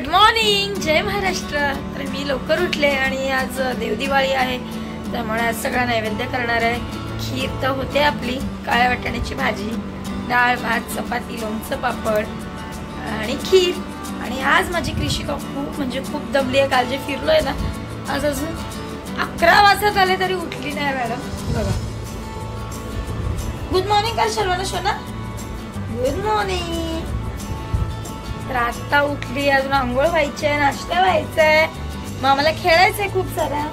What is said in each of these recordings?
Good morning, जय महाराष्ट्र। तर मी लवकर उठले आणि आज देवदिवाळी आहे, त्यामुळे आज सगळा नैवेद्य करणार आहे। खीर तर होते आपली, काळ्या वाटाण्याची भाजी, डाळ भात चपाती लोणचं पापड आणि खीर। आणि आज माझी कृषिका खूप दमली आहे। काल जे फिरलोय ना, आज अजून 11 वाजत आले तरी उठली नाही मॅडम। बघा, गुड मॉर्निंग कर सर्वांना सोना, गुड मॉर्निंग। तर आता उठली, अजून आंघोळ व्हायची आहे, नाश्ता व्हायचा आहे, मग आम्हाला खेळायचंय खूप सारा।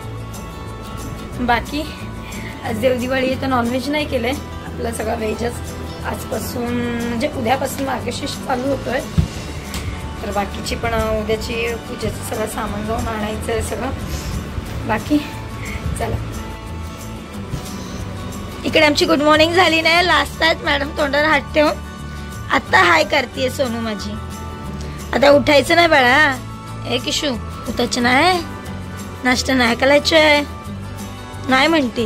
बाकी आज देवदिवाळी आहे तर नॉनव्हेज नाही केलंय, आपलं सगळं व्हेजच। आजपासून म्हणजे उद्यापासून मार्गशीर्ष चालू होतोय, तर बाकीची पण उद्याची पूजेचं सगळं सामान जाऊन आणायचं आहे सगळं। बाकी चला, इकडे आमची गुड मॉर्निंग झाली नाही, लास्ट आहेत मॅडम तोंडावर हात ठेवून। आता हाय करतीये सोनू माझी। आता उठायचं नाही बाळा, ए किशू उठायचं नाही, नाश्ता नाही करायचंय नाही म्हणते।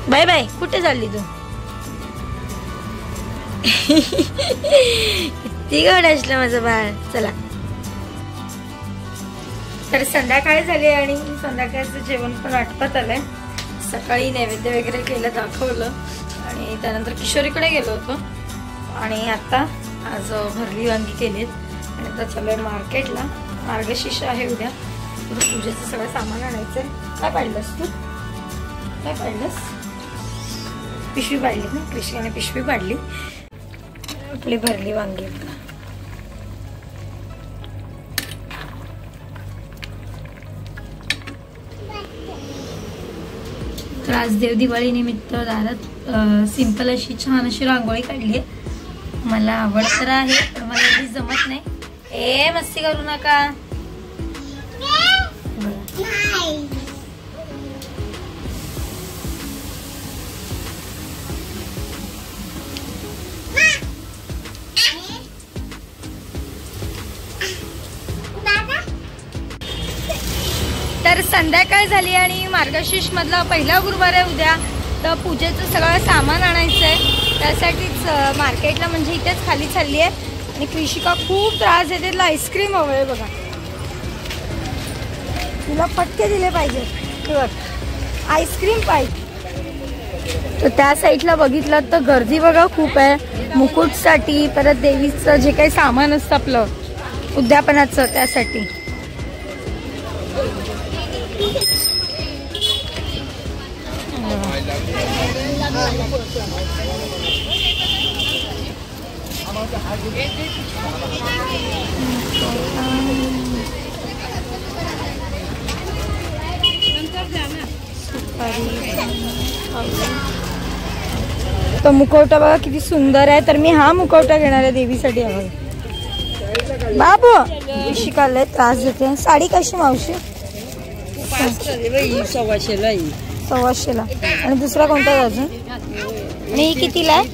बाय बाय, कुठे चालली तू? किती गोड असलं माझं बाळ। चला, तर संध्याकाळ झाली आणि संध्याकाळचं जेवण पण आटपत आलंय। सकाळी नैवेद्य वगैरे केलं, दाखवलं आणि त्यानंतर किशोरीकडे गेलो होतो। आणि आता आज भरली वांगी केलीत आणि आता चाललोय मार्केटला। मार्गशीर्ष आहे उद्या, पूजेचं सगळं सामान आणायचंय। काय पाडलंस तू? काय पाडलंस? पिशवी पाडली ना, कृष्णाने पिशवी पाडली। आपली भरली वांगी। तर आज देवदिवाळी निमित्त दारात सिंपल अशी छान अशी रांगोळी काढली आहे। मला आवड तर आहे पण मला एवढी जमत नाही। ए मस्ती करू नका। तर संध्याकाळ झाली आणि मार्गशीर्ष मधला पहिला गुरुवार आहे उद्या, तर पूजेचं सगळं सामान आणायचंय। त्यासाठीच मार्केटला म्हणजे इथेच खाली चालली आहे। आणि कृषिका खूप त्रास देते, तिला आईस्क्रीम हवंय बघा, तिला फटके दिले पाहिजे, आईस्क्रीम पाहिजे। तर त्या साईडला बघितलं तर गर्दी बघा खूप आहे मुकुटसाठी, परत देवीचं जे काही सामान असतं आपलं उद्यापनाचं त्यासाठी। तो मुखवटा बघा किती सुंदर आहे, तर मी हा मुखवटा घेणार आहे देवीसाठी। हवा बाबू, शिकायला त्रास देते। साडी कशी मावशी? 1,600ला। आणि दुसरा कोणता अजून? आणि ही कितीला आहे?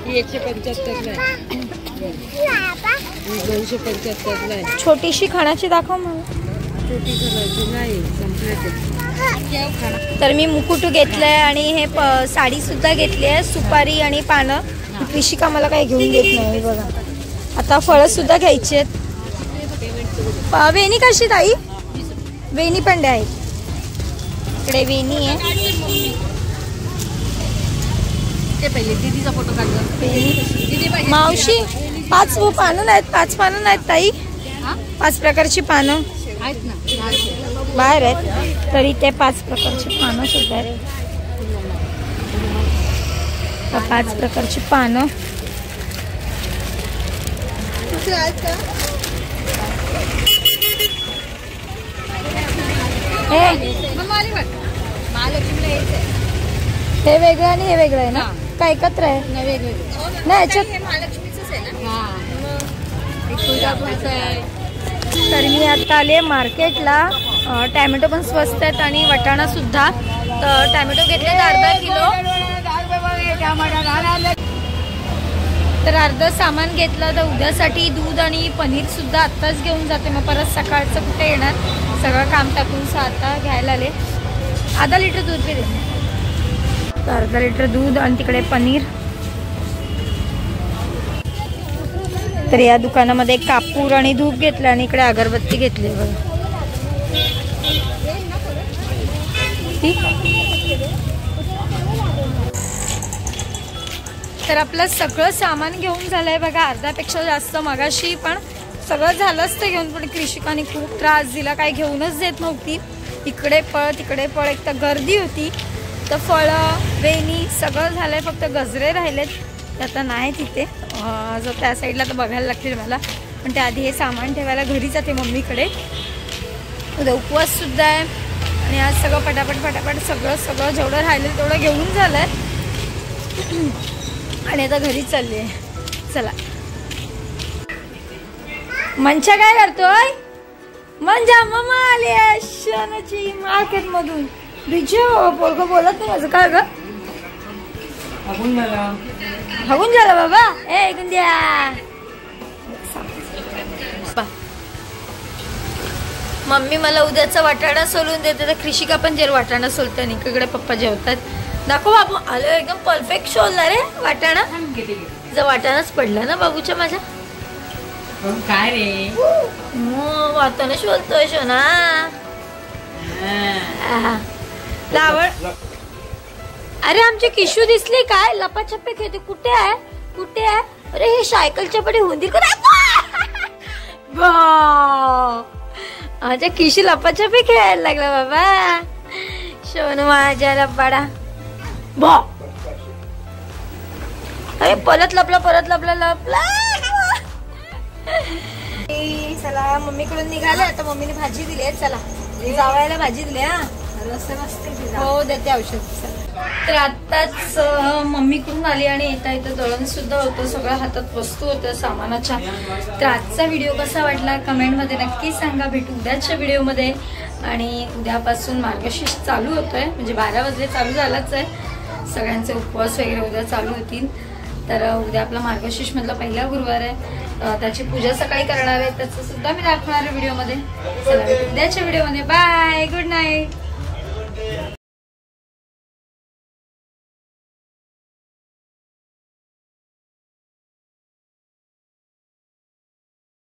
175ला आहे। 275ला आहे। छोटीशी खाण्याची दाखव मला। छोटी खाण्याची नाही, संपले। तर मी मुकुट घेतलंय आणि हे साडी सुद्धा घेतली आहे, सुपारी आणि पानं। कृषिका मला काही घेऊन देत नाही बघा। आता फळं सुद्धा घ्यायची आहेत। वेणी कशी ताई? वेणी पण द्या, इकडे वेणी आहे। दीदीचा फोटो काढला मावशी। 5 पानं नाहीत, 5 पानं नाहीत ताई, 5 प्रकारची पानं आहेत ना बाहेर आहेत, तरी ते 5 प्रकारची पानं सुद्धा आहेत। 5 प्रकारची पानं हे वेगळं आणि हे वेगळं आहे ना, काय एकत्र आहे? नाही याच्यात। तर मी आता आले मार्केटला। टॅमॅटो पण स्वस्त आहेत आणि वाटाणा सुद्धा। तर टॅमॅटो घेतले अर्धा किलो, तर अर्ध सामान घेतलं। तर उद्यासाठी दूध आणि पनीर सुद्धा आत्ताच घेऊन जाते, मग परत सकाळचं कुठे येणार, सगळं काम टाकून आता घ्यायला आले। अर्धा लिटर दूध दे, अर्धा लिटर दूध आणि तिकडे पनीर। तर या दुकानामध्ये कापूर आणि धूप घेतलं आणि इकडे अगरबत्ती घेतली बघा. तर आपलं सगळं सामान घेऊन झालंय बघा, अर्ध्यापेक्षा जास्त. मगाशी पण सगळं झालं असतं घेऊन, पण कृषिकाने खूप त्रास दिला, काही घेऊनच देत नव्हती. इकडे पळ तिकडे पळ, एक तर गर्दी होती, तर फळं वेणी सगळं झालंय, फक्त गजरे राहिलेत. आता नाही तिथे जो त्या साईडला तर बघायला लागतील मला, पण त्याआधी हे सामान ठेवायला घरी जाते मम्मीकडे. उद्या उपवास सुद्धा आहे आणि आज सगळं पटापट पटापट सगळं जेवढं राहिलं तेवढं घेऊन झालंय आणि आता घरी चालली आहे. चला. मंचा काय करतोय? मंजा मम्मा आली आहे शनाची मार्केट मधून. बिजो पोरग बोलत नाही माझं काय ग? हगून झाला बाबा. ए गुंद्या, मम्मी मला उद्याचा वाटाणा सोलून देते, तर कृषिका पण जेर वाटाणा सोलते आणि इकडे पप्पा जेवतात. दाखव बाबू. आलो एकदम परफेक्ट शोधला रे वाटाणा. जर वाटाणाच पडला ना बाबूच्या माझ्या. काय रे वाटाणा शोधतोय शोना. लावड. अरे आमची किशू दिसली काय? लपाछपी खेळते. कुठे आहे कुठे आहे? अरे हे सायकलच्या पडे हुंदीर कर. माझ्या किशू लपाछपी खेळायला लागला बाबा. शोन माझ्या लपाडा. अरे परत लपला. चला मम्मीकडून निघाले. आता मम्मीने भाजी दिली आहे. चला जावायला भाजी दिली. हो देते औषध. तर आताच मम्मीकडून आली आणि येता येतं दळण सुद्धा होतं, सगळं हातात वस्तू होत्या सामानाच्या. तर आजचा व्हिडिओ कसा वाटला कमेंटमध्ये नक्की सांगा. भेटू उद्याच्या व्हिडिओमध्ये. आणि उद्यापासून मार्गशीर्ष चालू होतोय, म्हणजे 12 वाजले चालू झालाच आहे. सगळ्यांचे उपवास वगैरे उद्या चालू होतील. तर उद्या आपला मार्गशीर्ष मधला पहिला गुरुवार आहे. त्याची पूजा सकाळी करणार आहे, त्याचं सुद्धा मी दाखवणार आहे व्हिडिओमध्ये. चला उद्याच्या व्हिडिओमध्ये. Bye, good night.